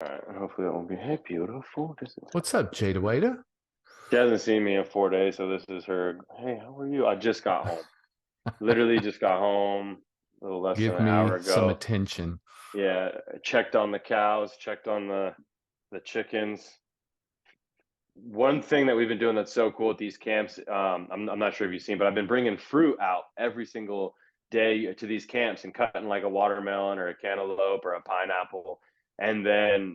All right, hopefully that won't be. Hey, beautiful. What's up, Jada Wada? She hasn't seen me in 4 days, so this is her. Hey, how are you? I just got home. Literally just got home a little less than Give an hour me some ago. attention. Yeah, checked on the cows, checked on the chickens. One thing that we've been doing that's so cool at these camps, I'm not sure if you've seen, but I've been bringing fruit out every single day to these camps and cutting like a watermelon or a cantaloupe or a pineapple, and then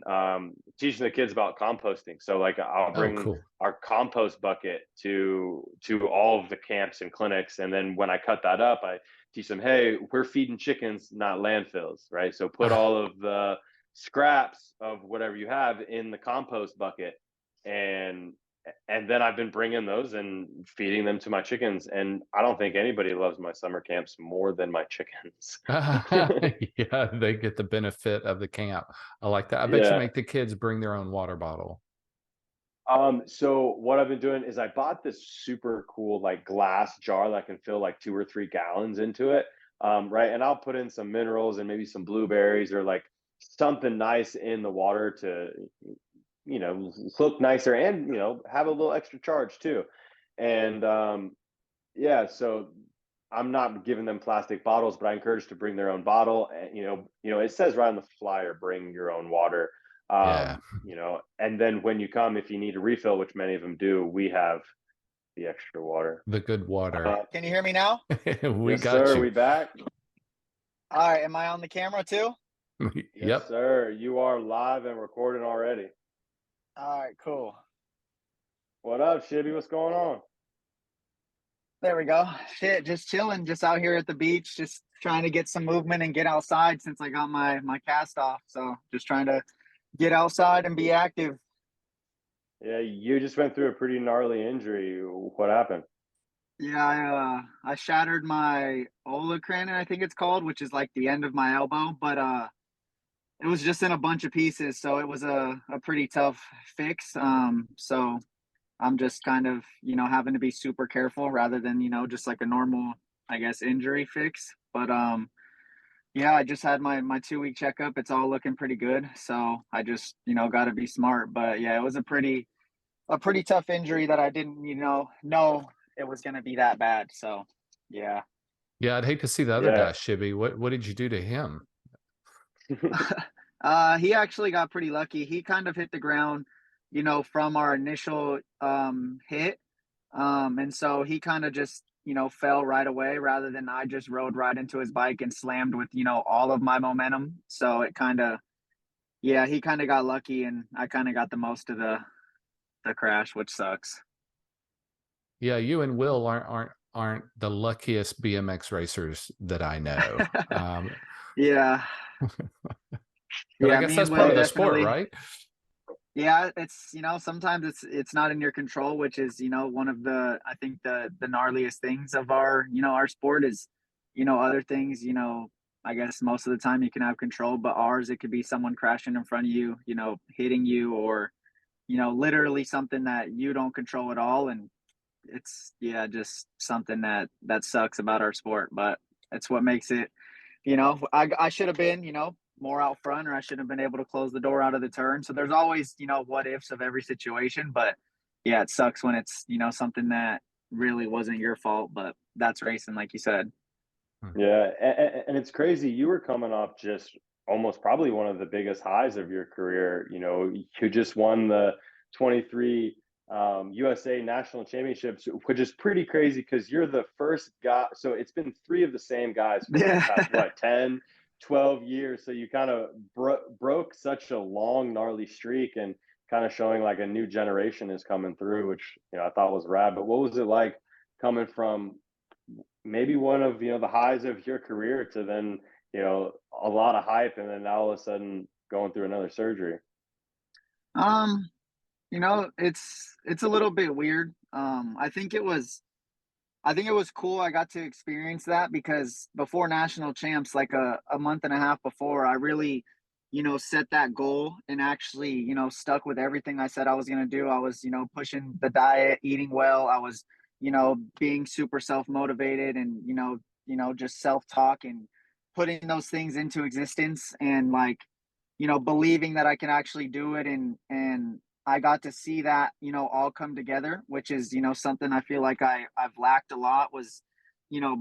teaching the kids about composting. So like I'll Oh, bring cool. our compost bucket to all of the camps and clinics, and then when I cut that up, I teach them, hey, we're feeding chickens, not landfills, right? So put all of the scraps of whatever you have in the compost bucket, and then I've been bringing those and feeding them to my chickens. And I don't think anybody loves my summer camps more than my chickens. Yeah, they get the benefit of the camp. I like that. I bet you Yeah. make the kids bring their own water bottle. So what I've been doing is I bought this super cool like glass jar that can fill like 2 or 3 gallons into it. Right. And I'll put in some minerals and maybe some blueberries or like something nice in the water to, look nicer and, have a little extra charge too. And yeah, so I'm not giving them plastic bottles, but I encourage to bring their own bottle. And it says right on the flyer, bring your own water. Yeah, And then when you come, if you need a refill, which many of them do, we have the extra water. the good water. Uh, Can you hear me now? We yes, got sir. you. We back. All right. Am I on the camera too? Yes, Yep. sir. You are live and recording already. All right, cool. What up, Shibby? What's going on? There we go. Shit, just chilling, just out here at the beach, just trying to get some movement and get outside since I got my cast off. So just trying to get outside and be active. Yeah, you just went through a pretty gnarly injury. What happened? Yeah, I shattered my olecranon, I think it's called, which is like the end of my elbow, but it was just in a bunch of pieces, so it was a pretty tough fix. So I'm just kind of, having to be super careful rather than, just like a normal, I guess, injury fix. But yeah, I just had my 2 week checkup. It's all looking pretty good. So I just, got to be smart. But yeah, it was a pretty tough injury that I didn't, know it was going to be that bad. So yeah. Yeah, I'd hate to see the other Yeah. guy, Shibby. What did you do to him? He actually got pretty lucky. He kind of hit the ground, from our initial hit. And so he kind of just, fell right away rather than I just rode right into his bike and slammed with, all of my momentum. So it kind of, yeah, he kind of got lucky and I kind of got the most of the crash, which sucks. Yeah, you and Will aren't the luckiest BMX racers that I know. Yeah. But I Yeah. guess Me and that's part Will of the sport, definitely. right? Yeah, it's sometimes it's not in your control, which is one of the I think the gnarliest things of our sport is other things I guess most of the time you can have control, but ours it could be someone crashing in front of you, hitting you, or literally something that you don't control at all, and it's yeah just something that sucks about our sport, but it's what makes it. I should have been more out front, or I should have been able to close the door out of the turn. So there's always, what ifs of every situation. But yeah, it sucks when it's, something that really wasn't your fault, but that's racing, like you said. Hmm. Yeah, and it's crazy. You were coming off just almost probably one of the biggest highs of your career. You just won the 23 USA National Championships, which is pretty crazy because you're the first guy. So it's been three of the same guys for like the past, Yeah. what, 10, 12 years. So you kind of broke such a long, gnarly streak and kind of showing like a new generation is coming through, which, I thought was rad. But what was it like coming from maybe one of the highs of your career to then a lot of hype and then now all of a sudden going through another surgery? um, it's a little bit weird. I think it was cool. I got to experience that because before national champs, like a month and a half before, I really, set that goal and actually, stuck with everything I said I was going to do. I was, pushing the diet, eating well. I was, being super self motivated and, just self talk and putting those things into existence. And like, believing that I can actually do it. And I got to see that, all come together, which is, something I feel like I've lacked a lot was,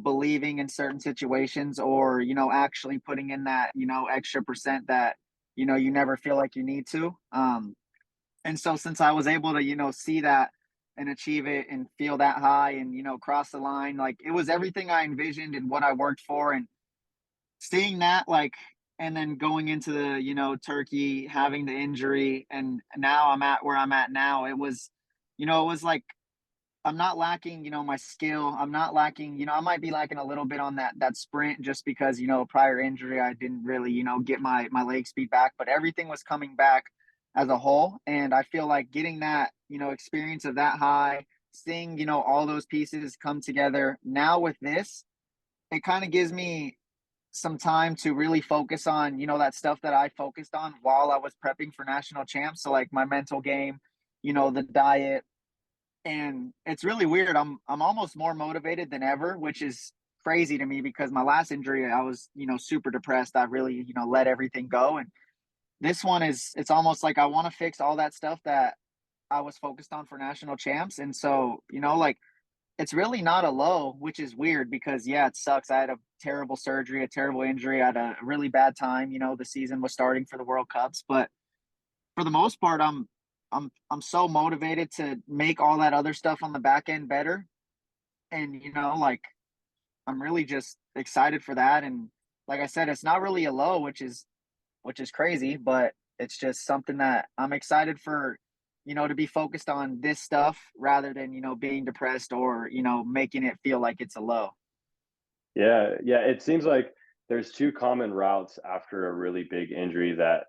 believing in certain situations or, actually putting in that, extra percent that, you never feel like you need to. And so since I was able to, see that and achieve it and feel that high and, cross the line, like it was everything I envisioned and what I worked for. And seeing that, like, and then going into the, Turkey, having the injury, and now I'm at where I'm at now, it was like I'm not lacking, my skill. I'm not lacking, I might be lacking a little bit on that sprint just because, prior injury, I didn't really, get my leg speed back, but everything was coming back as a whole. And I feel like getting that, experience of that high, seeing, all those pieces come together now with this, it kind of gives me some time to really focus on, that stuff that I focused on while I was prepping for national champs. So like my mental game, the diet, and it's really weird. I'm almost more motivated than ever, which is crazy to me because my last injury, I was, super depressed. I really, let everything go. And this one it's almost like I want to fix all that stuff that I was focused on for national champs. And so, like it's really not a low, which is weird because yeah, it sucks. I had a terrible surgery, a terrible injury. I had a really bad time. The season was starting for the World Cups, but for the most part, I'm so motivated to make all that other stuff on the back end better. And like I'm really just excited for that. And like I said, it's not really a low, which is crazy, but it's just something that I'm excited for, to be focused on this stuff rather than, being depressed or, making it feel like it's a low. Yeah, yeah. It seems like there's two common routes after a really big injury that,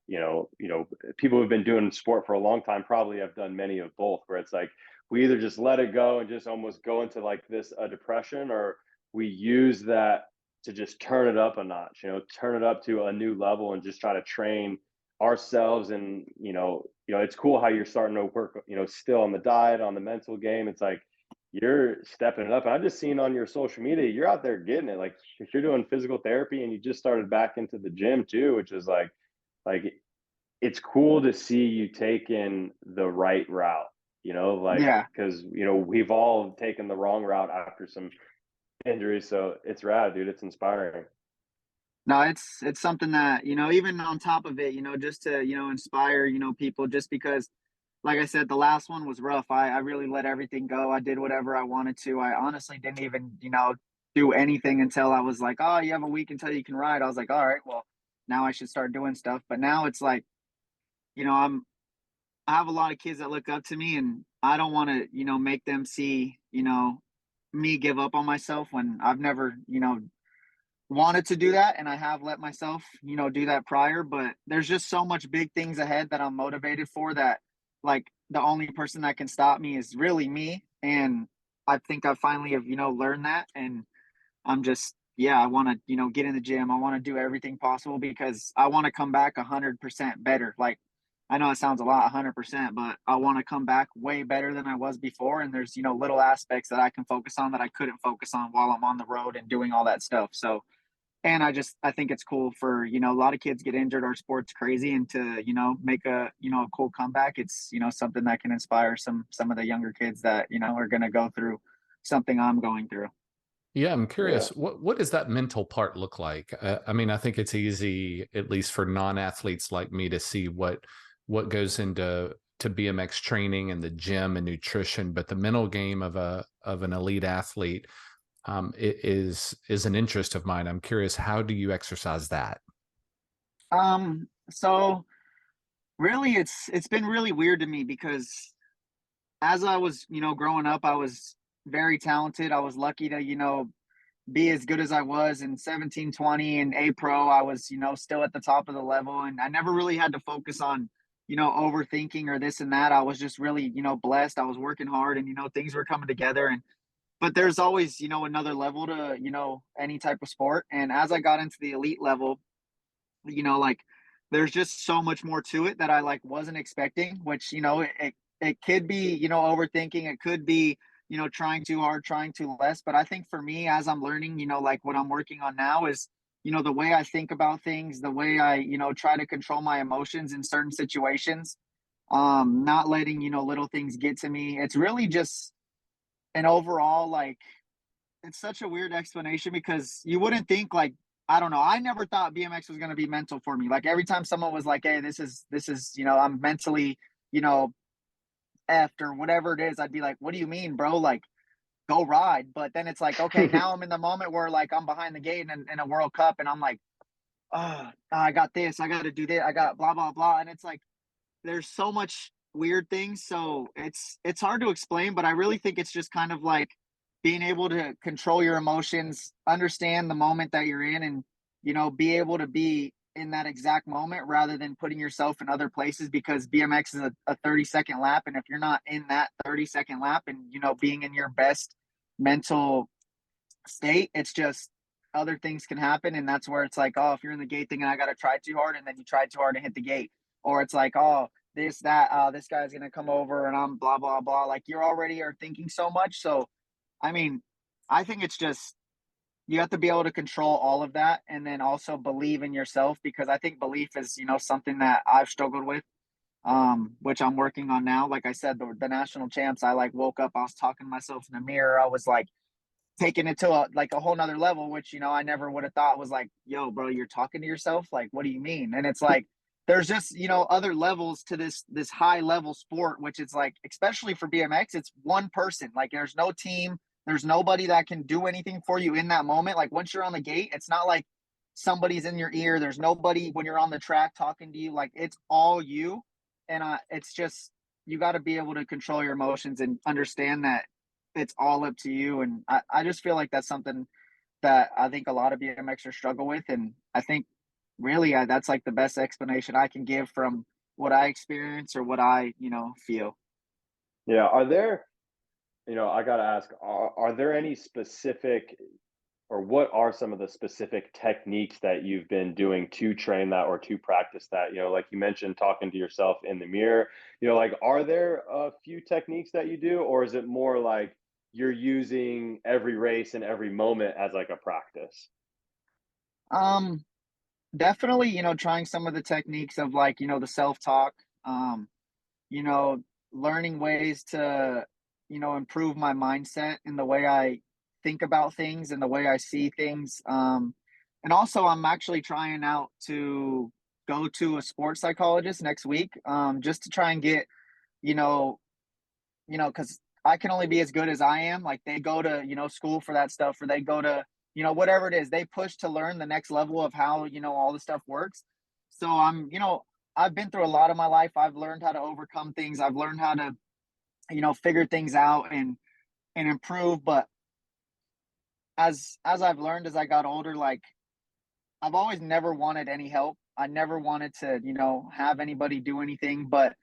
people who've been doing sport for a long time probably have done many of both, where it's like we either just let it go and just almost go into like this a depression, or we use that to just turn it up a notch, turn it up to a new level and just try to train ourselves. And, it's cool how you're starting to work, still on the diet, on the mental game. It's like you're stepping it up. And I've just seen on your social media, you're out there getting it. Like you're doing physical therapy and you just started back into the gym too, which is like it's cool to see you taking the right route, like Yeah. because we've all taken the wrong route after some injuries. So it's rad, dude. It's inspiring. No, it's something that, even on top of it, just to, inspire, people just because like I said, the last one was rough. I really let everything go. I did whatever I wanted to. I honestly didn't even, do anything until I was like, oh, you have a week until you can ride. I was like, all right, well, now I should start doing stuff. But now it's like, I have a lot of kids that look up to me and I don't want to, make them see, me give up on myself when I've never, wanted to do that. And I have let myself, do that prior, but there's just so much big things ahead that I'm motivated for that like the only person that can stop me is really me. And I think I finally have, learned that. And I'm just, yeah, I want to, get in the gym. I want to do everything possible because I want to come back 100% better. Like, I know it sounds a lot, 100%, but I want to come back way better than I was before. And there's, little aspects that I can focus on that I couldn't focus on while I'm on the road and doing all that stuff. So, and I think it's cool for, a lot of kids get injured. Our sport's crazy. And to, make a, a cool comeback, it's, something that can inspire some of the younger kids that, are going to go through something I'm going through. Yeah, I'm Yeah. curious. What does that mental part look like? I mean, I think it's easy, at least for non-athletes like me, to see what goes into BMX training and the gym and nutrition, but the mental game of an elite athlete is an interest of mine. I'm curious, how do you exercise that? So really it's been really weird to me because as I was, growing up, I was very talented. I was lucky to, be as good as I was in 1720 and A Pro. I was, still at the top of the level and I never really had to focus on, overthinking or this and that. I was just really, blessed. I was working hard and, things were coming together. And but there's always, another level to, any type of sport. And as I got into the elite level, like there's just so much more to it that I like wasn't expecting, which, it could be, overthinking. It could be, trying too hard, trying too less. But I think for me, as I'm learning, like what I'm working on now is the way I think about things, the way I, try to control my emotions in certain situations, not letting, little things get to me. It's really just an overall, like, it's such a weird explanation because you wouldn't think, like, I don't know. I never thought BMX was going to be mental for me. Like every time someone was like, "Hey, this is, I'm mentally, you know, effed or whatever it is," I'd be like, "What do you mean, bro? Like, go ride." But then it's like, okay, now I'm in the moment where like I'm behind the gate in a World Cup, and I'm like, "Oh, I got this. I got to do this. I got blah blah blah." And it's like there's so much weird things, so it's hard to explain. But I really think it's just kind of like being able to control your emotions, understand the moment that you're in, and be able to be in that exact moment rather than putting yourself in other places, because BMX is a 30-second lap, and if you're not in that 30-second lap and being in your best mental state, it's just other things can happen. And that's where it's like, oh, if you're in the gate thinking I got to try too hard, and then you try too hard and hit the gate, or it's like, oh, this guy's gonna come over and I'm blah blah blah. Like you already are thinking so much. So I mean, I think it's just you have to be able to control all of that, and then also believe in yourself, because I think belief is something that I've struggled with, which I'm working on now. Like I said, the national champs, I like woke up, I was talking to myself in the mirror, I was like taking it to a whole nother level, which I never would have thought was like, yo, bro, you're talking to yourself, like what do you mean? And it's like there's just other levels to this high level sport, which is like, especially for BMX, it's one person. Like there's no team, there's nobody that can do anything for you in that moment. Like once you're on the gate, it's not like somebody's in your ear, there's nobody when you're on the track talking to you. Like it's all you. And it's just, you got to be able to control your emotions and understand that it's all up to you. And I just feel like that's something that I think a lot of BMXers struggle with. And I think really that's like the best explanation I can give from what I experience or what I, feel. Yeah. Are there, I got to ask, are there any specific, or what are some of the specific techniques that you've been doing to train that or to practice that? Like you mentioned, talking to yourself in the mirror, like, are there a few techniques that you do, or is it more like you're using every race and every moment as like a practice? Um, Definitely, trying some of the techniques of like, the self-talk, um, you know, learning ways to, improve my mindset and the way I think about things and the way I see things. And also, I'm actually trying out to go to a sports psychologist next week, just to try and get, you know, because I can only be as good as I am. Like they go to, school for that stuff, or they go to, whatever it is, they push to learn the next level of how, all the stuff works. So I've been through a lot of my life. I've learned how to overcome things. I've learned how to, figure things out and improve. But as I've learned as I got older, like I've always never wanted any help. I never wanted to, have anybody do anything. But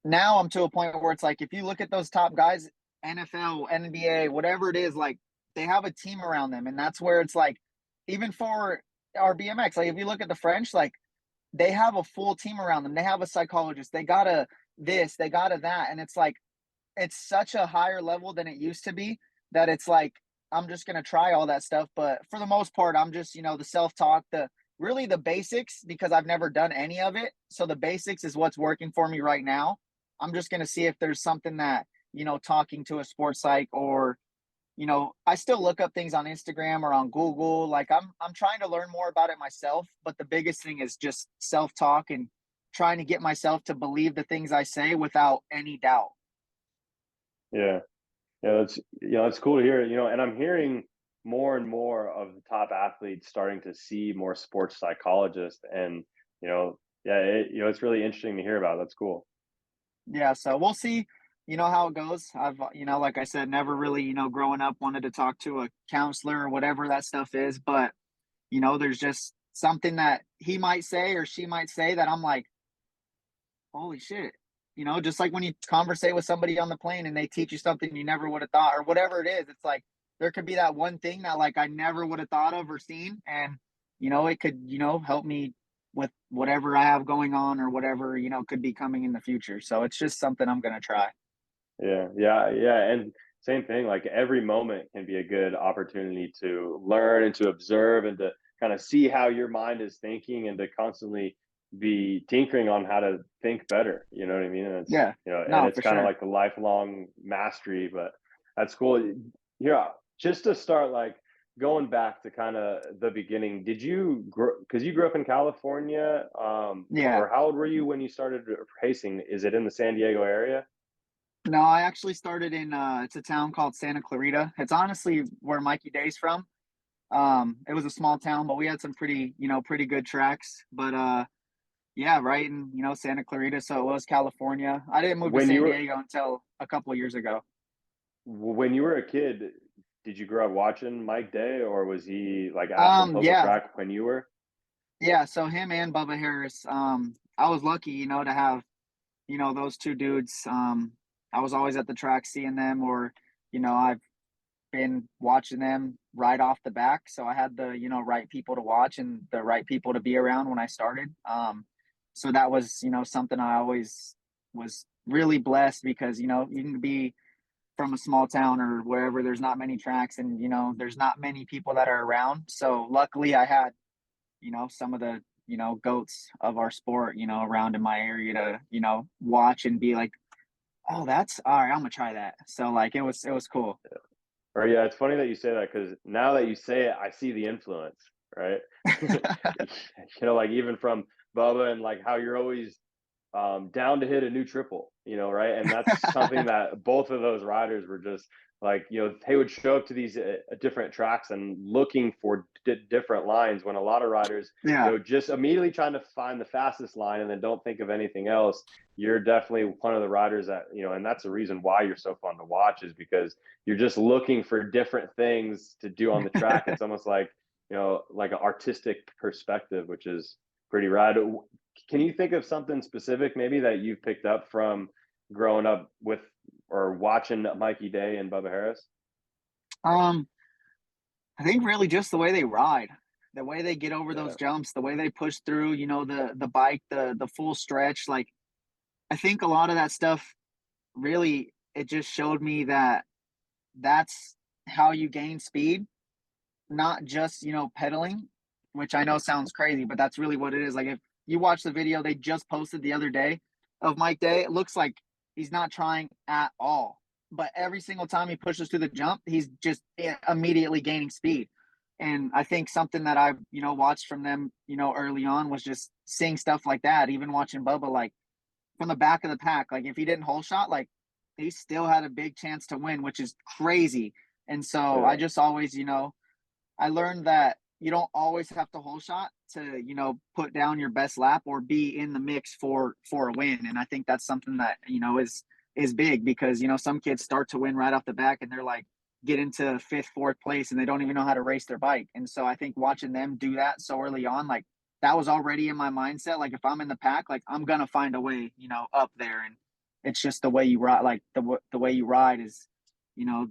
now I'm to a point where it's like if you look at those top guys, NFL, NBA, whatever it is, like they have a team around them. And that's where it's like, even for our BMX, like if you look at the French, like they have a full team around them. They have a psychologist. They got a this, they got a that. And it's like it's such a higher level than it used to be, that it's like I'm just gonna try all that stuff. But for the most part, I'm just, the self-talk, the really the basics, because I've never done any of it. So the basics is what's working for me right now. I'm just gonna see if there's something that, talking to a sports psych, or, I still look up things on Instagram or on Google. Like I'm trying to learn more about it myself. But the biggest thing is just self-talk and trying to get myself to believe the things I say without any doubt. Yeah. Yeah, that's cool to hear. And I'm hearing more and more of the top athletes starting to see more sports psychologists, and yeah, it's really interesting to hear about. That's cool. Yeah, so we'll see, how it goes. I've, like I said, never really, growing up wanted to talk to a counselor or whatever that stuff is. But, there's just something that he might say or she might say that I'm like, holy shit. Just like when you conversate with somebody on the plane and they teach you something you never would have thought, or whatever it is, it's like there could be that one thing that like I never would have thought of or seen. And, it could, help me with whatever I have going on, or whatever, could be coming in the future. So it's just something I'm gonna try. Yeah, yeah, yeah. And same thing, like every moment can be a good opportunity to learn and to observe and to kind of see how your mind is thinking and to constantly be tinkering on how to think better. You know what I mean? And it's, Yeah. and No, it's for kind of sure. like the lifelong mastery, but that's cool. Yeah. Just to start, like going back to kind of the beginning, did you grow, because you grew up in California, Yeah. or how old were you when you started racing? Is it in the San Diego area? No, I actually started in it's a town called Santa Clarita. It's honestly where Mikey Day's from. It was a small town, but we had some pretty, pretty good tracks. But yeah, right in, Santa Clarita, so it was California. I didn't move to When you San were Diego until a couple of years ago. when you were a kid, did you grow up watching Mike Day, or was he like at the local Yeah, track when you were? yeah, so him and Bubba Harris, I was lucky, to have, those two dudes. I was always at the track seeing them, or, I've been watching them right off the back. So I had the, right people to watch and the right people to be around when I started. So that was, something I always was really blessed because, you can be from a small town or wherever there's not many tracks and, there's not many people that are around. So luckily I had, some of the, goats of our sport, around in my area to, watch and be like, oh, that's all right. I'm gonna try that. So like it was cool. Or yeah, it's funny that you say that because now that you say it, I see the influence, right? Like even from Bubba and like how you're always down to hit a new triple, right? And that's something that both of those riders were just like, they would show up to these different tracks and looking for different lines when a lot of riders, Yeah. just immediately trying to find the fastest line and then don't think of anything else. You're definitely one of the riders that, and that's the reason why you're so fun to watch is because you're just looking for different things to do on the track. It's almost like, like an artistic perspective, which is pretty rad. Can you think of something specific maybe that you've picked up from growing up with or watching Mikey Day and Bubba Harris? Um, I think really just the way they ride, the way they get over Yeah. those jumps, the way they push through, the bike, the full stretch. Like I think a lot of that stuff really it just showed me that that's how you gain speed, not just, pedaling, which I know sounds crazy, but that's really what it is. Like if you watch the video they just posted the other day of Mike Day, it looks like he's not trying at all. But every single time he pushes through the jump, he's just immediately gaining speed. And I think something that I've, watched from them, early on was just seeing stuff like that. Even watching Bubba, like from the back of the pack, like if he didn't hole shot, like he still had a big chance to win, which is crazy. And so I Yeah. just always, I learned that you don't always have to hole shot to, put down your best lap or be in the mix for a win. And I think that's something that, is big because, some kids start to win right off the back and they're like get into fifth, fourth place and they don't even know how to race their bike. And so I think watching them do that so early on, like that was already in my mindset. Like if I'm in the pack, like I'm gonna find a way, up there. And it's just the way you ride, like the way you ride is, you know,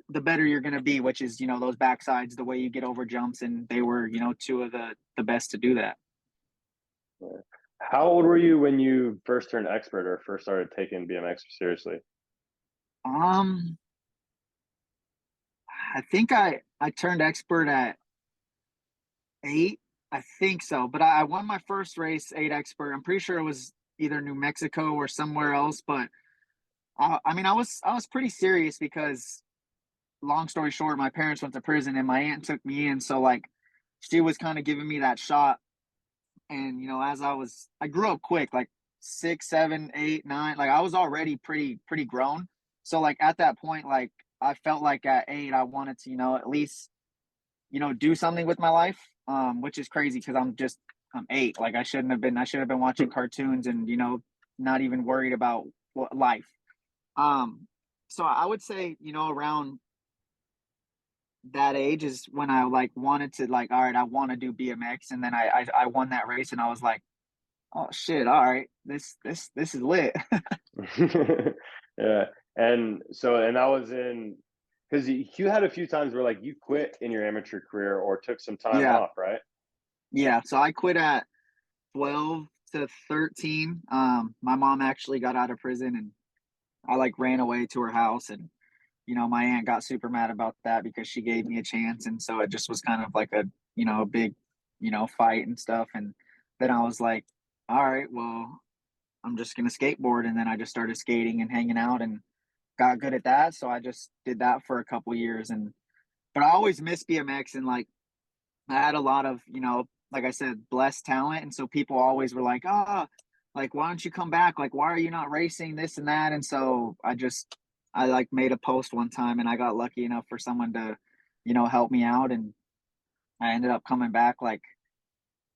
the better you're going to be, which is, those backsides, the way you get over jumps. And they were, two of the best to do that. Yeah. How old were you when you first turned expert or first started taking BMX seriously? Um, I think I turned expert at 8. I think so, but I won my first race 8 expert. I'm pretty sure it was either New Mexico or somewhere else, but I mean, I was pretty serious because long story short, my parents went to prison and my aunt took me in. So like she was kind of giving me that shot. And as I grew up quick, like 6, 7, 8, 9. Like I was already pretty grown. So like at that point, like I felt like at 8, I wanted to, at least, do something with my life. Which is crazy because I'm 8. Like I should have been watching cartoons and, not even worried about what life. Um, so I would say, around that age is when I like wanted to like, all right, I want to do BMX. And then I won that race and I was like, oh shit, all right, this is lit. Yeah. And so, and I was in, because you had a few times where like you quit in your amateur career or took some time Yeah. off, right? Yeah. So I quit at 12 to 13. My mom actually got out of prison and I like ran away to her house and my aunt got super mad about that because she gave me a chance. And so it just was kind of like a big fight and stuff. And then I was like, all right, well, I'm just gonna skateboard. And then I just started skating and hanging out and got good at that. So I just did that for a couple years. And but I always missed BMX, and like I had a lot of, like I said, blessed talent. And so people always were like, like, why don't you come back? Like, why are you not racing this and that? And so I like made a post one time, and I got lucky enough for someone to, help me out. And I ended up coming back. Like,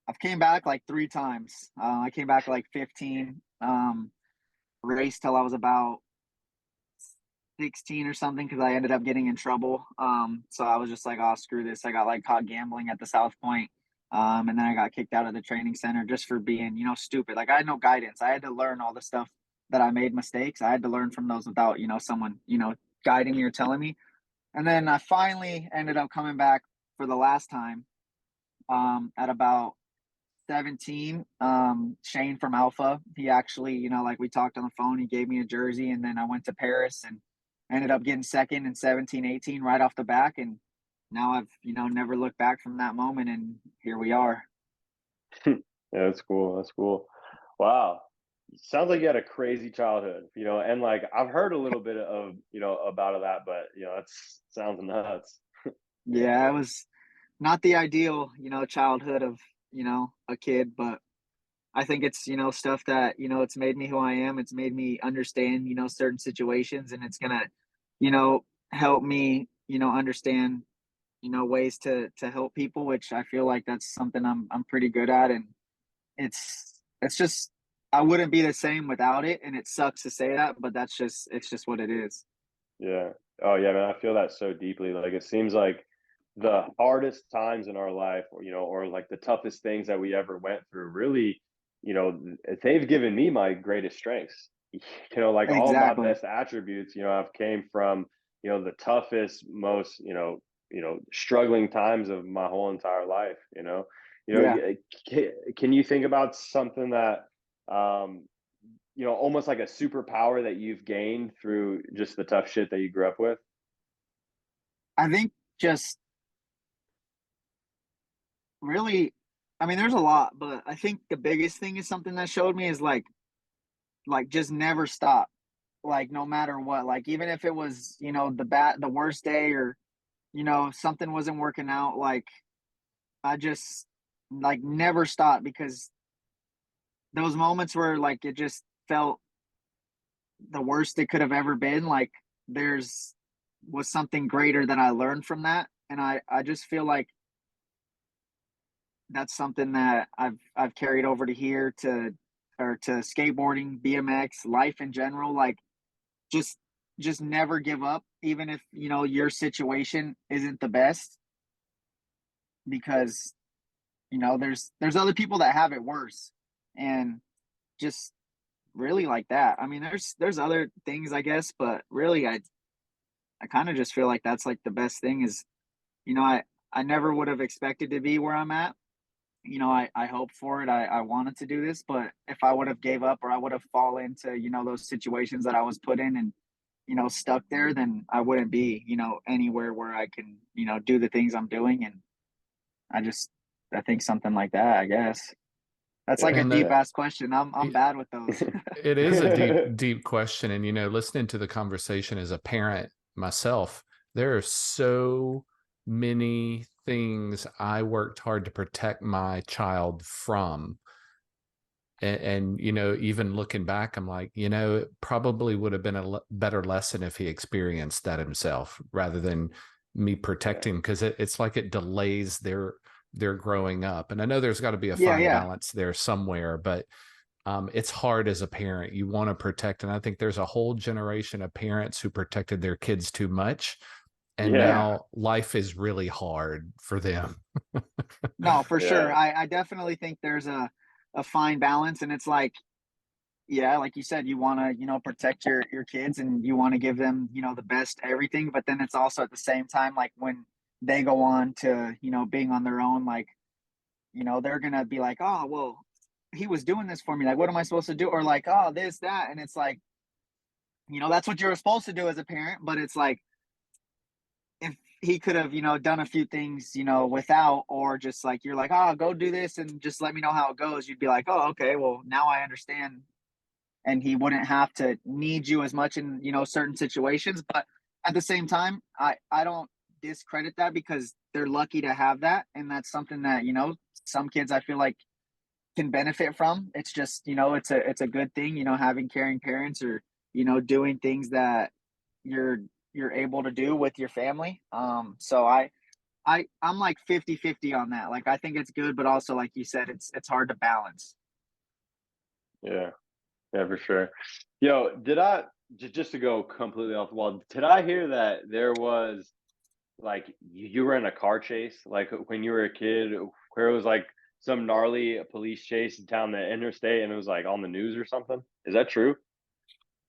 I've came back like 3 times. I came back like 15, raced till I was about 16 or something because I ended up getting in trouble. So I was just like, oh, screw this. I got like caught gambling at the South Point. And then I got kicked out of the training center just for being, stupid. Like I had no guidance. I had to learn all the stuff that I made mistakes. I had to learn from those without, someone, guiding me or telling me. And then I finally ended up coming back for the last time at about 17. Shane from Alpha, he actually, like we talked on the phone, he gave me a jersey, and then I went to Paris and ended up getting second in 17, 18 right off the back. And now I've, never looked back from that moment, and here we are. Yeah, that's cool. That's cool. Wow. Sounds like you had a crazy childhood, and like I've heard a little bit of, about that, but that sounds nuts. Yeah, it was not the ideal, childhood of, a kid, but I think it's, stuff that, it's made me who I am. It's made me understand, certain situations, and it's gonna, help me, understand, ways to help people, which I feel like that's something I'm pretty good at. And it's just I wouldn't be the same without it. And it sucks to say that, but it's just what it is. Yeah. Oh yeah, man. I feel that so deeply. Like it seems like the hardest times in our life, or like the toughest things that we ever went through, really, they've given me my greatest strengths. Like all of my Exactly. best attributes, I've came from, the toughest, most, struggling times of my whole entire life. Yeah. Can you think about something that, almost like a superpower that you've gained through just the tough shit that you grew up with? I think just really, I mean, there's a lot, but I think the biggest thing is something that showed me is like just never stop. Like no matter what, like even if it was, the worst day, or, something wasn't working out, like I just like never stop, because those moments where like it just felt the worst it could have ever been, like there's was something greater that I learned from that. And I just feel like that's something that I've carried over to here, to skateboarding, BMX, life in general. Like just just never give up, even if your situation isn't the best, because there's other people that have it worse. And just really like that. I mean, there's other things, I guess, but really I kind of just feel like that's like the best thing is, I never would have expected to be where I'm at. I hoped for it. I wanted to do this, but if I would have gave up, or I would have fallen into, those situations that I was put in, and, stuck there, then I wouldn't be, anywhere where I can, do the things I'm doing. And I think something like that, I guess. That's like a And deep Yeah. ass question. I'm bad with those. it is a deep question. And, listening to the conversation as a parent myself, there are so many things I worked hard to protect my child from. And even looking back, I'm like, it probably would have been a better lesson if he experienced that himself rather than me Yeah. protecting, because it's like it delays their growing up. And I know there's got to be a Yeah, fine yeah. balance there somewhere, but it's hard as a parent. You want to protect. And I think there's a whole generation of parents who protected their kids too much. And Yeah. now life is really hard for them. No, for sure. Yeah. I definitely think there's a fine balance. And it's like, yeah, like you said, you want to, protect your kids, and you want to give them, the best everything. But then it's also at the same time, like when they go on to, being on their own, like, they're going to be like, oh, well, he was doing this for me. Like, what am I supposed to do? Or like, oh, this, that. And it's like, that's what you're supposed to do as a parent. But it's like, if he could have, done a few things, without, or just like, you're like, oh, go do this and just let me know how it goes. You'd be like, oh, okay, well, now I understand. And he wouldn't have to need you as much in, certain situations. But at the same time, I don't discredit that, because they're lucky to have that. And that's something that, some kids I feel like can benefit from. It's just, it's a good thing, having caring parents, or, doing things that you're able to do with your family. So I'm like 50-50 on that. Like, I think it's good, but also, like you said, it's hard to balance. Yeah. Yeah, for sure. Yo, did I just to go completely off the wall? Did I hear that there was like you were in a car chase, like when you were a kid, where it was like some gnarly police chase down the interstate, and it was like on the news or something? Is that true?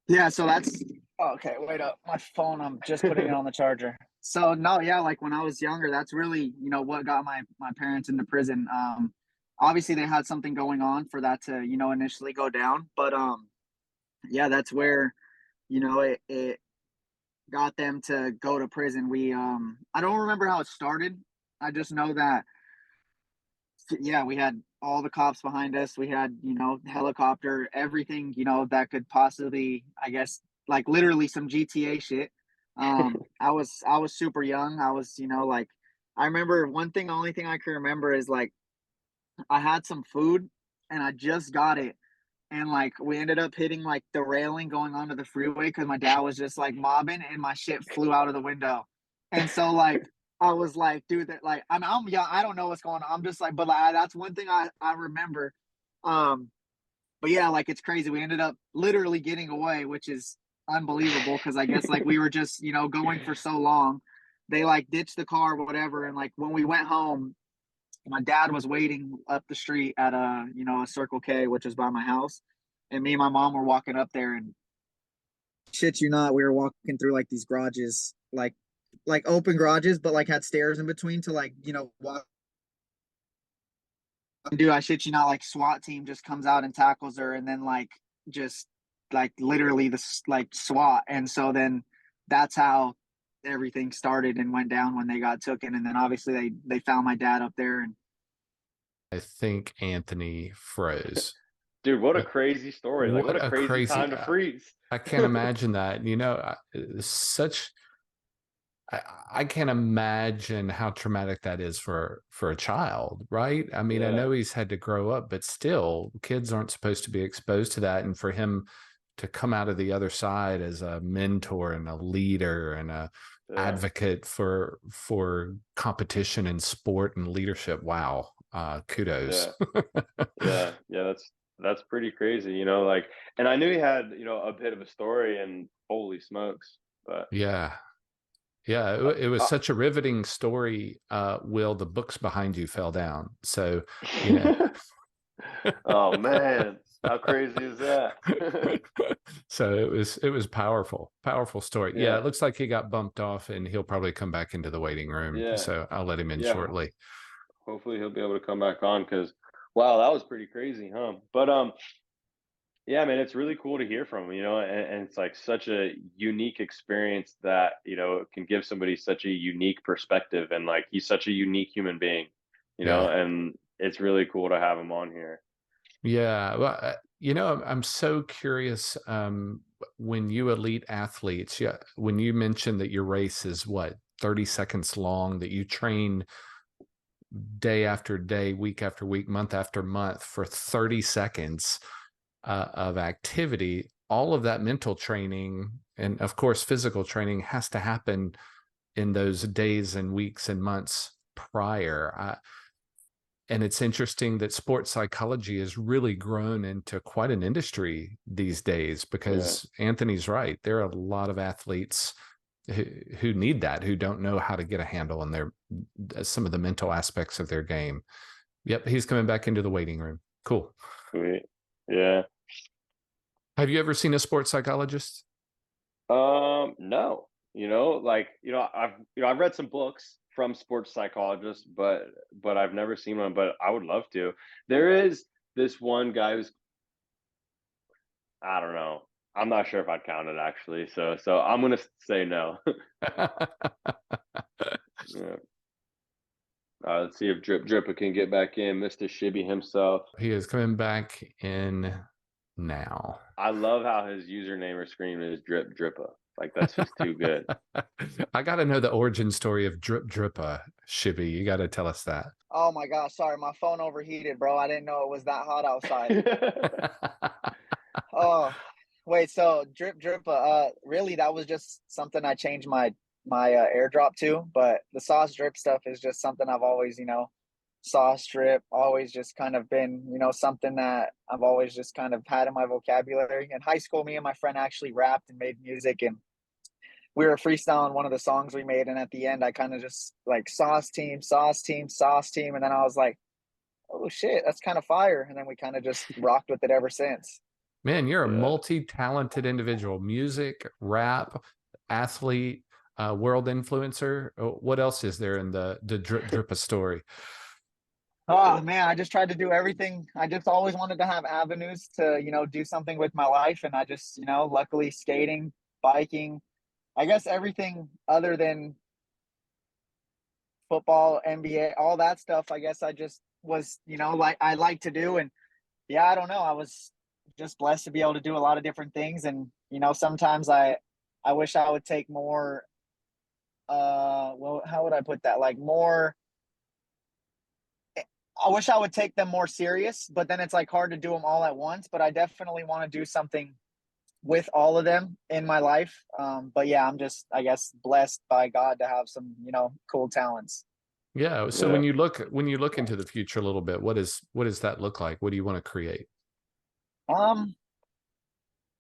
Yeah, so that's okay. Wait up, my phone. I'm just putting it on the charger. So no, yeah, like when I was younger, that's really, what got my parents into prison. Obviously they had something going on for that to, initially go down, but yeah, that's where, it got them to go to prison. I don't remember how it started. I just know that, yeah, we had all the cops behind us. We had, helicopter, everything, that could possibly, I guess, like literally some GTA shit. I was super young. I was, like, I remember one thing, the only thing I can remember is like I had some food and I just got it. And like we ended up hitting like the railing going onto the freeway, because my dad was just like mobbing, and my shit flew out of the window. And so like I was like, dude, that like I'm young, I don't know what's going on. I'm just like, but like that's one thing I remember. Um, but yeah, like it's crazy. We ended up literally getting away, which is unbelievable, because I guess like we were just, going for so long. They like ditched the car, whatever. And like when we went home, my dad was waiting up the street at a Circle K, which is by my house. And me and my mom were walking up there, and shit you not, we were walking through like these garages, like open garages, but like had stairs in between to like, walk. Dude, I shit you not, like SWAT team just comes out and tackles her, and then like just like literally this like SWAT. And so then that's how everything started and went down when they got taken. And then obviously they found my dad up there. And I think Anthony froze. Dude, what a crazy story. Like, what What a a crazy crazy, time to freeze. I can't imagine that. Such, I can't imagine how traumatic that is for a child, right? I mean, I Yeah. know he's had to grow up, but still, kids aren't supposed to be exposed to that. And for him to come out of the other side as a mentor and a leader and a Yeah. advocate for competition and sport and leadership, wow, kudos. Yeah. Yeah. Yeah. That's pretty crazy, like, and I knew he had, a bit of a story, and holy smokes. But Yeah. Yeah, it was uh, such a riveting story. Will, the books behind you fell down. So, you know. oh man, how crazy is that? So it was powerful story. Yeah, Yeah. it looks like he got bumped off, and he'll probably come back into the waiting room. Yeah. So I'll let him in Yeah. shortly. Hopefully he'll be able to come back on, because wow, that was pretty crazy, huh? But yeah, man, it's really cool to hear from him, and it's like such a unique experience that, can give somebody such a unique perspective, and like he's such a unique human being, Yeah. and it's really cool to have him on here. Yeah. Well, I'm so curious. When you elite athletes, yeah, when you mentioned that your race is what, 30 seconds long, that you train day after day, week after week, month after month for 30 seconds of activity, all of that mental training and, of course, physical training has to happen in those days and weeks and months prior. And it's interesting that sports psychology has really grown into quite an industry these days, Yeah. because Anthony's right. There are a lot of athletes who need that, who don't know how to get a handle on some of the mental aspects of their game. Yep, he's coming back into the waiting room. Cool. Sweet. Yeah. Have you ever seen a sports psychologist? No, like, I've read some books from sports psychologists, but I've never seen one, but I would love to. There is this one guy who's, I don't know. I'm not sure if I'd count it actually. So I'm gonna say no. Yeah. Let's see if Drip Dripper can get back in. Mr. Shibby himself. He is coming back in now. I love how his username or screen is Drip Dripper. Like, that's just too good. I got to know the origin story of Drip Dripper, Shibby. You got to tell us that. Oh my gosh, sorry, my phone overheated, bro. I didn't know it was that hot outside. Oh, wait, so drip, really that was just something I changed my airdrop to, but the sauce drip stuff is just something I've always, sauce drip always just kind of been, something that I've always just kind of had in my vocabulary. In high school, me and my friend actually rapped and made music, and we were freestyling one of the songs we made, and at the end I kind of just like sauce team, sauce team, sauce team, and then I was like, oh shit, that's kind of fire, and then we kind of just rocked with it ever since. Man, you're a Yeah. multi-talented individual. Music, rap, athlete, world influencer. What else is there in the Drip Dripper story? Oh man, I just tried to do everything. I just always wanted to have avenues to, do something with my life, and I just, luckily skating, biking, I guess everything other than football, NBA, all that stuff, I guess I just was, like I like to do. And yeah, I don't know. I was just blessed to be able to do a lot of different things. And, sometimes I wish I would take more, well, how would I put that? Like more, I wish I would take them more serious, but then it's like hard to do them all at once. But I definitely want to do something with all of them in my life. But yeah, I'm just, I guess, blessed by God to have some, cool talents. Yeah. So Yeah. when you look into the future a little bit, what does that look like? What do you want to create? Um,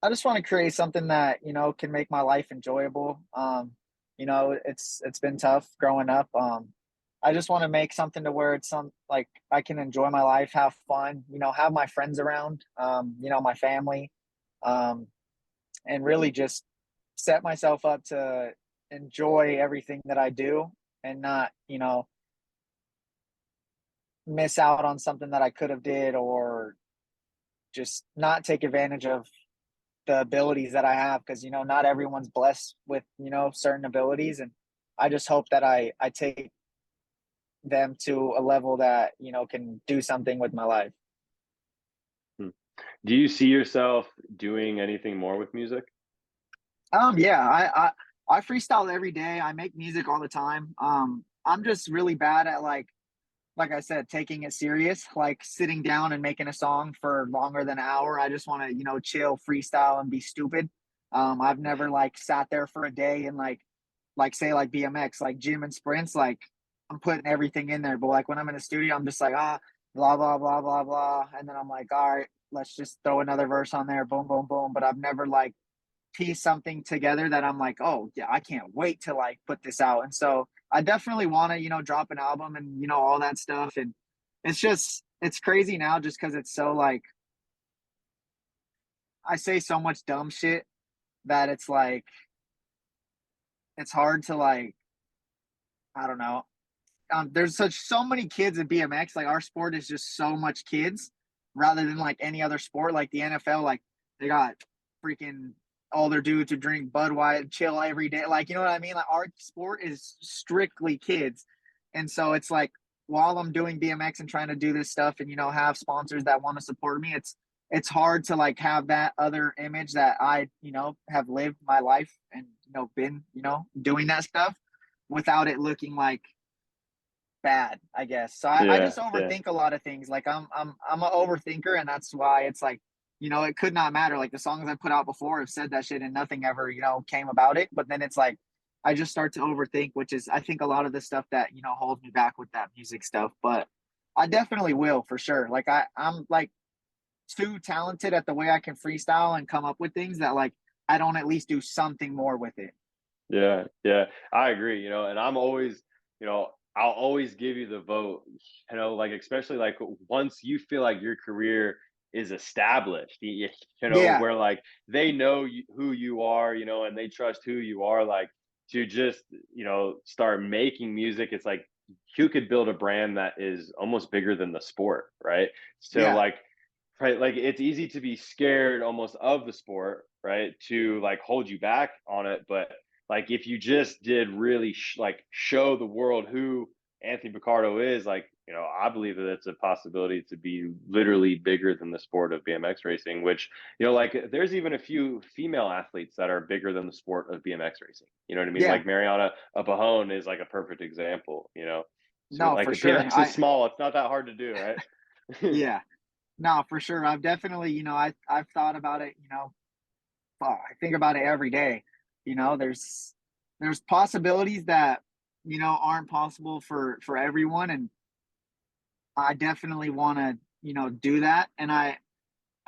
I just want to create something that, can make my life enjoyable. It's been tough growing up. I just want to make something to where it's some like I can enjoy my life, have fun, have my friends around, my family, um, and really just set myself up to enjoy everything that I do and not, miss out on something that I could have did, or just not take advantage of the abilities that I have, because not everyone's blessed with certain abilities, and I just hope that I take them to a level that can do something with my life. Hmm. Do you see yourself doing anything more with music? Yeah, I freestyle every day. I make music all the time. I'm just really bad at like I said, taking it serious, like sitting down and making a song for longer than an hour. I just want to, chill, freestyle, and be stupid. I've never like sat there for a day and like say like BMX, like gym and sprints, like I'm putting everything in there. But like when I'm in the studio, I'm just like blah blah blah blah blah, and then I'm like, all right, let's just throw another verse on there, boom boom boom. But I've never like piece something together that I'm like, oh yeah, I can't wait to like put this out. And so I definitely want to, drop an album and all that stuff. And it's crazy now just because it's so like I say so much dumb shit that it's like it's hard to like I don't know. There's so many kids in BMX. Like our sport is just so much kids rather than like any other sport. Like the NFL, like they got freaking older dudes who drink Budweiser, chill every day. Like you know what I mean? Like our sport is strictly kids, and so it's like while I'm doing BMX and trying to do this stuff and have sponsors that want to support me, it's hard to like have that other image that I have lived my life and been doing that stuff without it looking like bad, I guess. So I Yeah, just yeah, overthink a lot of things. Like I'm an overthinker, and that's why it's like, it could not matter. Like the songs I put out before have said that shit and nothing ever, came about it. But then it's like I just start to overthink, which is I think a lot of the stuff that, holds me back with that music stuff. But I definitely will for sure. Like I'm like too talented at the way I can freestyle and come up with things that like I don't at least do something more with it. yeah, yeah. I agree, and I'm always, I'll always give you the vote, like especially like once you feel like your career is established, Yeah. where like they know who you are, and they trust who you are, like to just, start making music. It's like you could build a brand that is almost bigger than the sport, right? So Yeah. like, right, like it's easy to be scared almost of the sport, right? To like hold you back on it, but like if you just did really like show the world who Anthony Bucardo is, like, I believe that it's a possibility to be literally bigger than the sport of BMX racing, which, like there's even a few female athletes that are bigger than the sport of BMX racing. You know what I mean? Yeah, Like Mariana Abahone is like a perfect example. So no, like for if sure. BMX is small, it's not that hard to do, right? Yeah, no, for sure. I've definitely, I've thought about it, I think about it every day. There's possibilities that, aren't possible for everyone. And I definitely want to, do that. And I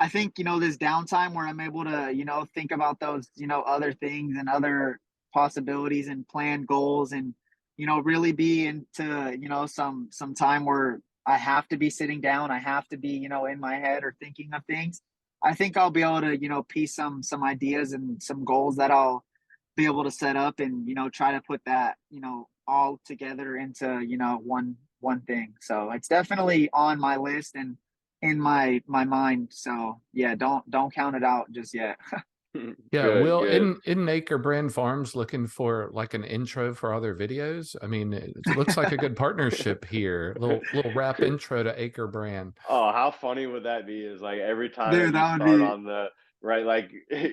think, this downtime where I'm able to, think about those, other things and other possibilities and plan goals and, really be into, some time where I have to be sitting down, I have to be, in my head or thinking of things. I think I'll be able to, piece some ideas and some goals that I'll be able to set up and, try to put that, all together into, one thing. So it's definitely on my list and in my mind. So yeah, don't count it out just yet. Yeah, Good, Will, good. isn't Acre Brand Farms looking for like an intro for other videos? I mean, it looks like a good partnership here. Little rap intro to Acre Brand. Oh, how funny would that be? Is like every time that Dude, you that would start be on the right, like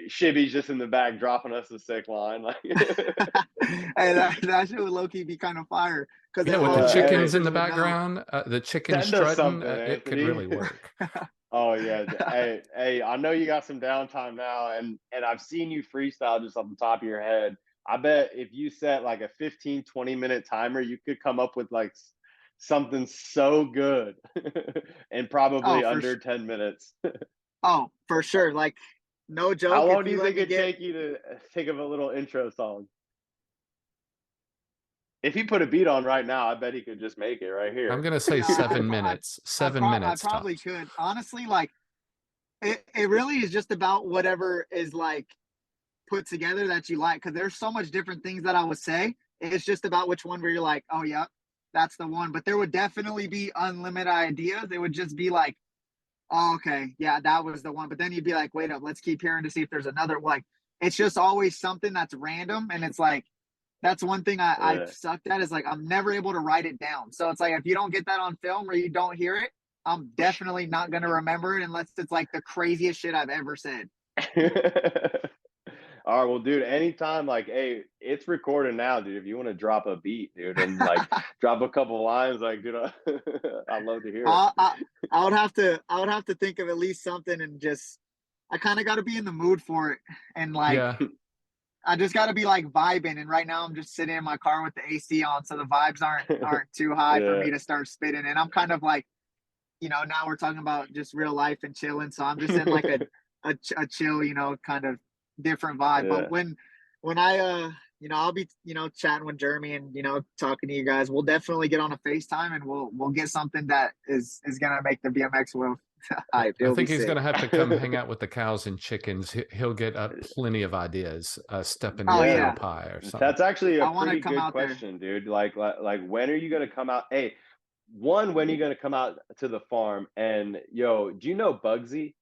Shibby's just in the back dropping us a sick line. Like, hey, that shit would low key be kind of fire because Yeah, then with the all the chickens hey, in the racers would know. background, the chicken send us strutting, something, it could Anthony. really work. Oh yeah. Hey, I know you got some downtime now, and I've seen you freestyle just off the top of your head. I bet if you set like a 15-20 minute timer, you could come up with like something so good and Oh, probably under 10 minutes. for sure. Like no How joke. long If do you you let think me it'd get, take you to think of a little intro song? If he put a beat on right now, I bet he could just make it right I'm here. gonna say no, 7 minutes. Seven I minutes probably tops. could honestly. Like it really is just about whatever is like put together that you like because there's so much different things that I would say. It's just about which one where you're like, oh yeah, that's the one. But there would definitely be unlimited ideas. It would just be like, oh, okay, yeah, that was the one. But then you'd be like, wait up, let's keep hearing to see if there's another. Like, it's just always something that's random, and it's like that's one thing I've Yeah. sucked at is like I'm never able to write it down. So it's like if you don't get that on film or you don't hear it, I'm definitely not gonna remember it unless it's like the craziest shit I've ever said. All right, well, dude, anytime, like, hey, it's recording now, dude. If you want to drop a beat, dude, and like drop a couple lines, like, dude, I'd love to hear it. I, I I would have to think of at least something and just I kind of got to be in the mood for it and like Yeah. I just got to be like vibing. And right now I'm just sitting in my car with the AC on, so the vibes aren't too high for Yeah. me to start spitting. And I'm kind of like, now we're talking about just real life and chilling, so I'm just in like a chill, kind of different vibe. But Yeah. when I I'll be chatting with Jeremy and talking to you guys. We'll definitely get on a FaceTime and we'll get something that is gonna make the BMX world hype. I It'll be think he's sick. going to have to come hang out with the cows and chickens. He'll get plenty of ideas. Step in the Oh apple yeah, pie or something. That's actually a I want to pretty come good out there. question, dude. Like when are you gonna come out? Hey, one, when are you gonna come out to the farm? And yo, do you know Bugsy?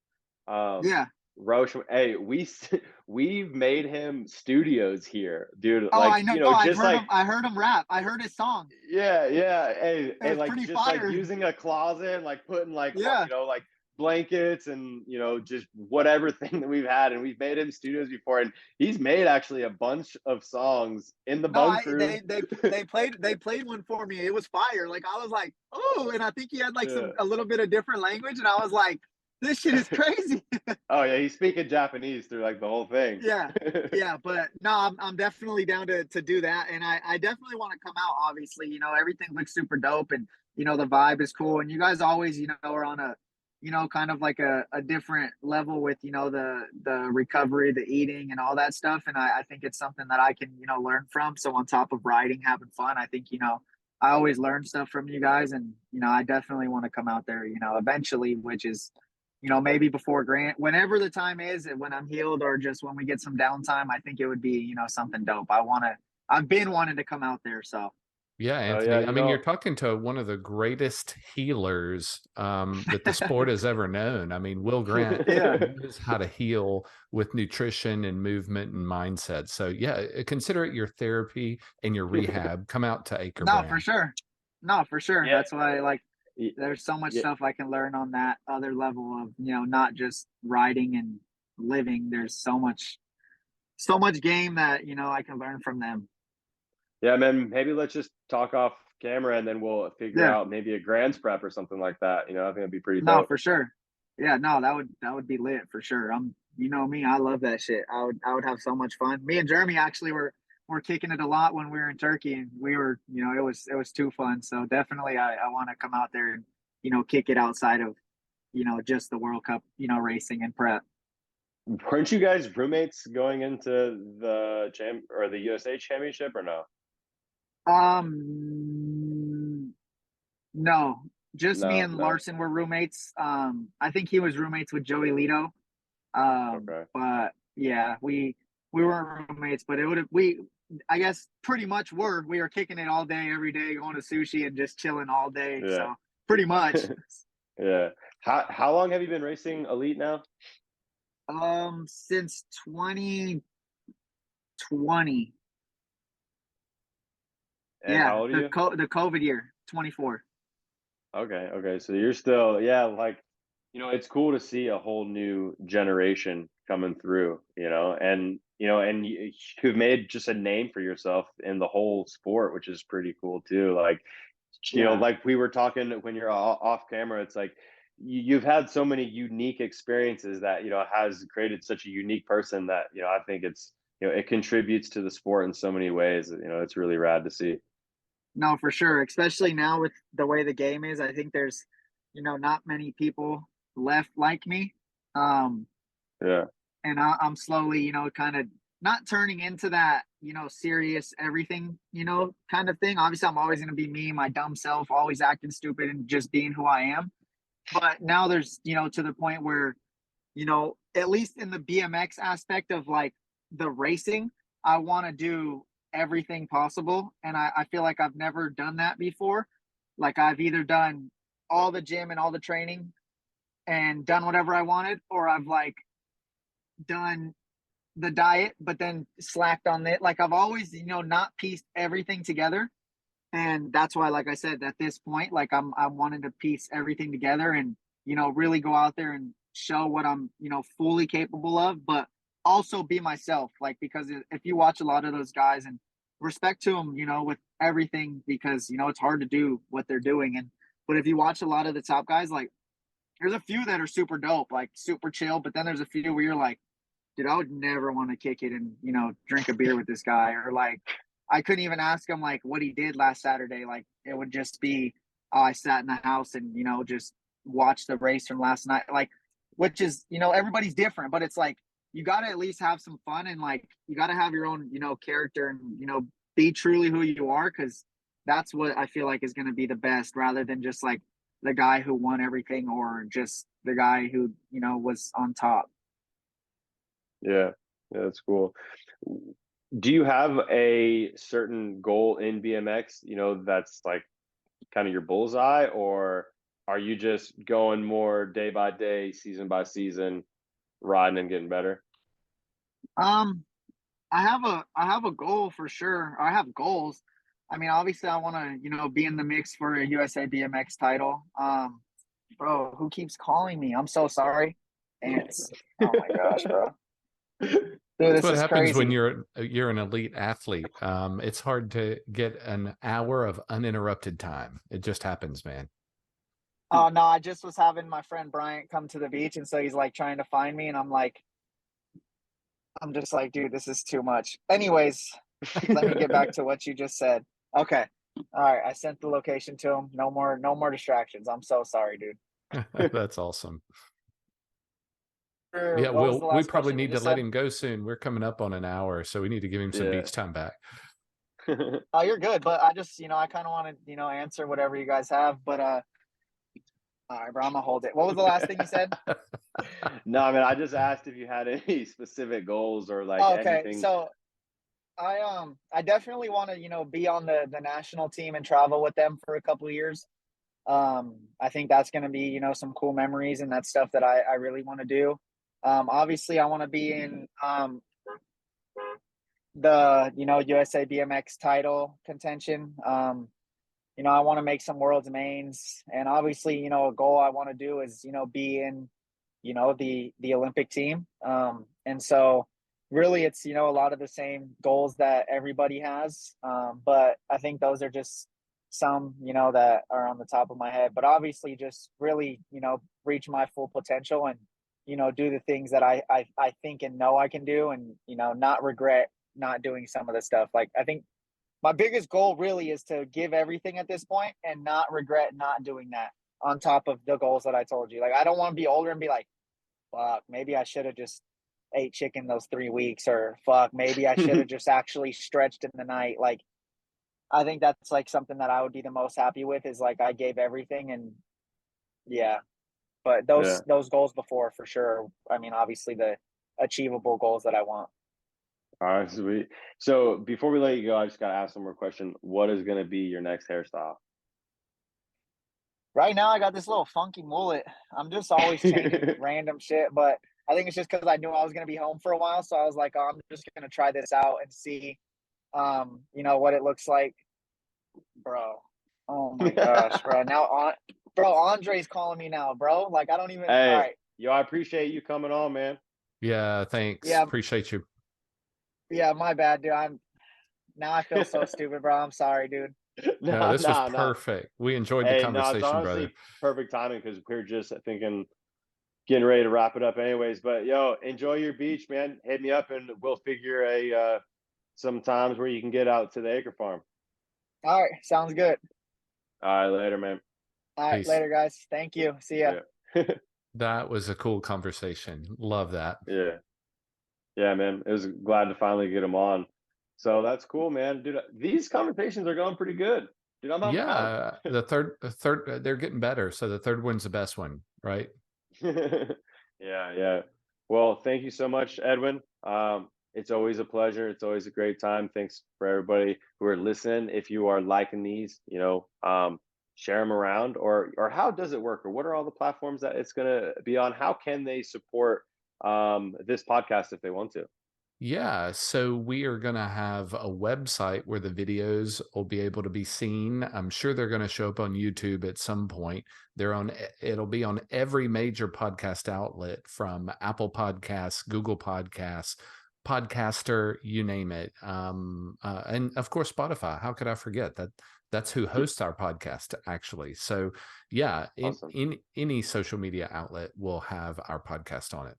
Yeah. Roche, hey, we've made him studios here, dude. Oh, Like, I know. I've just heard like him. I heard him rap. I heard his song. yeah. It Hey, was like pretty just like fire. using a closet and like putting like Yeah. like blankets and just whatever thing that we've had, and we've made him studios before, and he's made actually a bunch of songs in the No, bunk room. they played one for me. It was fire. Like I was like, oh, and I think he had like Yeah. a little bit of different language, and I was like, this shit is crazy. Oh yeah, he's speaking Japanese through like the whole thing. Yeah, yeah, but no, I'm definitely down to do that, and I definitely want to come out. Obviously, everything looks super dope, and the vibe is cool, and you guys always are on a kind of like a different level with the recovery, the eating, and all that stuff, and I think it's something that I can learn from. So on top of riding, having fun, I think I always learn stuff from you guys, and I definitely want to come out there, eventually, which is maybe before Grant, whenever the time is, when I'm healed or just when we get some downtime, I think it would be, something dope. I've been wanting to come out there. So Yeah, Oh Anthony. yeah, I mean, you're talking to one of the greatest healers that the sport has ever known. I mean, Will Grant Yeah. knows how to heal with nutrition and movement and mindset. So, yeah, consider it your therapy and your rehab. Come out to Acre No, for Brand. sure. No, for sure. yeah, That's why like y- there's so much yeah. stuff I can learn on that other level of, not just riding and living. There's so much game that, I can learn from them. Yeah, man, maybe let's just talk off camera and then we'll figure Yeah. out maybe a grants prep or something like that. I think it'd be pretty No, dope. for sure. Yeah, no, that would be lit for sure. You know me, I love that shit. I would have so much fun. Me and Jeremy actually were kicking it a lot when we were in Turkey, and we were, it was too fun. So definitely, I want to come out there and kick it outside of just the World Cup, racing and prep. Weren't you guys roommates going into the champ or the USA championship or no? No, just me No, and no. Larson were roommates. I think he was roommates with Joey Lito. Okay. But yeah, we weren't roommates, but it would have I guess pretty much we were kicking it all day, every day, going to sushi and just chilling all day. Yeah. So pretty much. Yeah. How long have you been racing elite now? Since 2020. And Yeah, how old are you? the COVID year, 24. Okay, okay. So you're still, yeah, like, it's cool to see a whole new generation coming through, and you've made just a name for yourself in the whole sport, which is pretty cool too. Like, Yeah. like we were talking when you're off camera, it's like you've had so many unique experiences that, has created such a unique person that, I think it contributes to the sport in so many ways. It's really rad to see. No, for sure. Especially now with the way the game is, I think there's, not many people left like me. Um, Yeah. and I'm slowly, kind of not turning into that, serious everything, kind of thing. Obviously, I'm always going to be me, my dumb self, always acting stupid and just being who I am. But now there's, to the point where, at least in the BMX aspect of like the racing, I want to do everything possible. And I feel like I've never done that before. Like I've either done all the gym and all the training and done whatever I wanted, or I've like done the diet, but then slacked on it. Like I've always, not pieced everything together. And that's why, like I said, at this point, like I'm wanting to piece everything together and, really go out there and show what I'm, fully capable of, but also be myself. Like, because if you watch a lot of those guys, and respect to them, with everything, because, it's hard to do what they're doing. But if you watch a lot of the top guys, like there's a few that are super dope, like super chill, but then there's a few where you're like, dude, I would never want to kick it and, drink a beer with this guy. Or like, I couldn't even ask him like what he did last Saturday. Like it would just be, I sat in the house and, just watched the race from last night. Like, which is, everybody's different, but it's like, you got to at least have some fun, and like, you got to have your own, character, and, be truly who you are. Cause that's what I feel like is going to be the best, rather than just like the guy who won everything, or just the guy who, was on top. Yeah. Yeah, that's cool. Do you have a certain goal in BMX, that's like kind of your bullseye, or are you just going more day by day, season by season, riding and getting better? Um, I have a goal for sure. I have goals. I mean, obviously, I want to be in the mix for a USA BMX title. Bro, who keeps calling me? I'm so sorry. Ants. Oh my gosh, bro. Dude, That's this what is happens when crazy. you're an elite athlete. It's hard to get an hour of uninterrupted time. It just happens, man. Oh no, I just was having my friend Bryant come to the beach, and so he's like trying to find me, and I'm just like, dude, this is too much. Anyways, let me get back to what you just said. Okay. All right. I sent the location to him. No more distractions. I'm so sorry, dude. That's awesome. Yeah, What was the we last probably question you need to just let said? him go soon. We're coming up on an hour, so we need to give him some Yeah. beach time back. Oh, you're good. But I just, I kind of want to, answer whatever you guys have. But all right, bro, I'm gonna hold it. What was the last thing you said? No, I mean, I just asked if you had any specific goals or like Oh, okay. anything. So I definitely want to, you know, be on the national team and travel with them for a couple of years. I think that's going to be, you know, some cool memories, and that's stuff that I really want to do. Obviously I want to be in the, you know, USA BMX title contention. You know, I want to make some world's mains, and obviously, you know, a goal I want to do is, you know, be in, you know, the Olympic team. And so really it's, you know, a lot of the same goals that everybody has. But I think those are just some, you know, that are on the top of my head. But obviously just really, you know, reach my full potential and, you know, do the things that I think and know I can do, and, you know, not regret not doing some of the stuff. Like, I think my biggest goal really is to give everything at this point and not regret not doing that, on top of the goals that I told you. Like, I don't want to be older and be like, fuck, maybe I should have just ate chicken those 3 weeks, or fuck, maybe I should have just actually stretched in the night. Like, I think that's like something that I would be the most happy with, is like I gave everything. And yeah, but Yeah. those goals before, for sure. I mean, obviously the achievable goals that I want. All right, sweet. So before we let you go, I just gotta ask one more question. What is gonna be your next hairstyle? Right now, I got this little funky mullet. I'm just always changing random shit, but I think it's just because I knew I was gonna be home for a while, so I was like, oh, I'm just gonna try this out and see, you know, what it looks like, bro. Oh my gosh, bro. Now on, bro, Andre's calling me now, bro. Like, I don't even. All Hey, right, yo, I appreciate you coming on, man. Yeah, thanks. yeah, Appreciate you. yeah, my bad, dude. Now I feel so stupid, bro. I'm sorry, dude. No, No, this was no, no. perfect. We enjoyed the Hey, no, it's conversation, brother. honestly perfect timing because we're just thinking, getting ready to wrap it up anyways. But yo, enjoy your beach, man. Hit me up and we'll figure some times where you can get out to the Acre farm. All right, sounds good. All right, later, man. All right, Peace. later, guys. Thank you. See ya. Yeah. That was a cool conversation. Love that. Yeah. Yeah, man. It was glad to finally get them on. So that's cool, man. Dude, these conversations are going pretty good. Dude, I'm having fun. Yeah, they're getting better. So the third one's the best one, right? Yeah, yeah. Well, thank you so much, Edwin. It's always a pleasure. It's always a great time. Thanks for everybody who are listening. If you are liking these, share them around, or how does it work, or what are all the platforms that it's going to be on? How can they support this podcast if they want to? Yeah, so we are going to have a website where the videos will be able to be seen. I'm sure they're going to show up on YouTube at some point. It'll be on every major podcast outlet, from Apple Podcasts, Google Podcasts, Podcaster, you name it. And of course, Spotify. How could I forget that? That's who hosts our podcast, actually. So yeah, Awesome. in any social media outlet will have our podcast on it.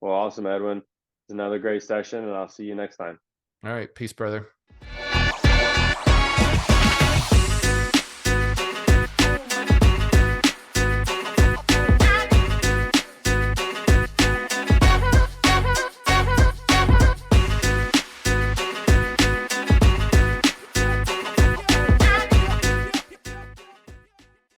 Well, awesome, Edwin. It's another great session, and I'll see you next time. All right. Peace, brother.